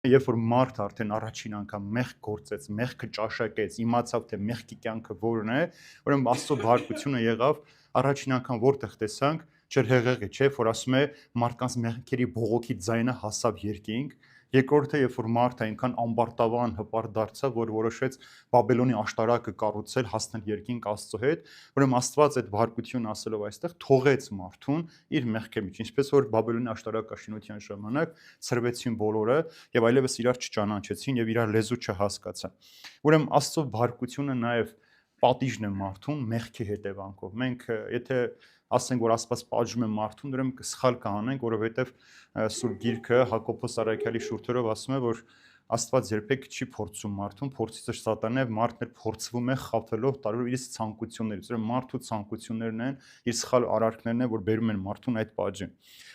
Երբ որ մարդը արդեն առաջին անգամ մեղք գործեց, մեղքը ճաշակեց, իմացավ թե մեղքի կյանքը որն է, ուրեմն Աստծո բարկությունը եղավ առաջին անգամ որտեղ տեսանք ջրհեղեղի, չէ՞, որ ասում է մարդկանց մեղքերի բողոքի ձայնը հասավ երկինք։ Երկրորդը, երբ որ մարդը այնքան ամբարտավան հպարտ դարձավ, որ որոշեց Բաբելոնի աշտարակը կառուցել, հասնել երկինք Աստծո հետ, ուրեմն Աստված այդ բարկությունը ասելով այստեղ թողեց մարդուն իր մեղքի մեջ, ինչպես որ Բաբելոնի աշտարակաշինության ժամանակ ցրվեցին բոլորը եւ այլևս իրար չճանաչեցին եւ իրար լեզու չհասկացան։ Ուրեմն Աստծո բարկությունը նաեւ պատիժն է մարդուն մեղքի հետևանքով։ Մենք եթե ասենք որ Աստված պատժում է մարդուն, ուրեմն սխալ կանենք, որովհետեւ Սուրբ Գիրքը Հակոբոս Արաքյալի շուրթերով ասում է, որ Աստված երբեք չի փորձում մարդուն, փորձիչը Սատանն է, մարդն էլ փորձվում է խաբելով տարբեր իր ցանկություններից։ Ուրեմն մարդու ցանկություններն են, իր սխալ արարքներն են, որ բերում են մարդուն այդ պատժին։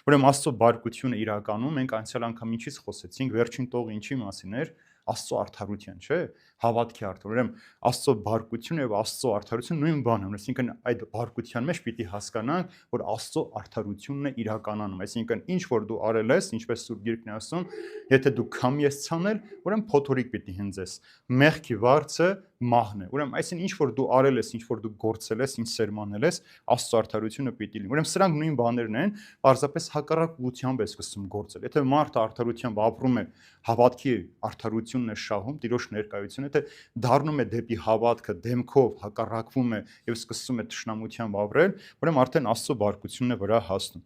Ուրեմն Աստծո բարկությունը իրականում մենք անցյալ անգամ ինչից խոսեցինք, վերջին տողը ինչի մասին էր, Աստծո արդարության, չէ՞, հավատքի արդար։ Ուրեմն Աստծո բարկությունը եւ Աստծո արդարությունը նույն բանն են, այսինքն այդ բարկության մեջ պիտի հասկանանք, որ Աստծո արդարությունն է իրականանում, այսինքն ինչ որ դու արել ես, ինչպես Սուրբ Գիրքն է ասում, եթե դու քամի ես ցանել, ուրեմն փոթորիկ պիտի հնձես։ Մեղքի վարձը մահն է։ Ուրեմն այսինքն ինչ որ դու արել ես, ինչ որ դու գործել ես, ինչ սերմանել ես, Աստծո արդարությունը պիտի լինի։ Ուրեմն սրանք նույն բաներն են, պարզապես հակառակ ուղղությամբ է սկսում գործել։ Եթե մարդը արդարությամբ ապրում է, հավատքի արդարությունն է շահում, Տիրոջ ներկայությունը, եթե դառնում է դեպի հավատքը, դեմքով հակառակվում է եւ սկսում է թշնամությամբ ապրել, ուրեմն արդեն Աստծո բարկությունն է վրա հասնում։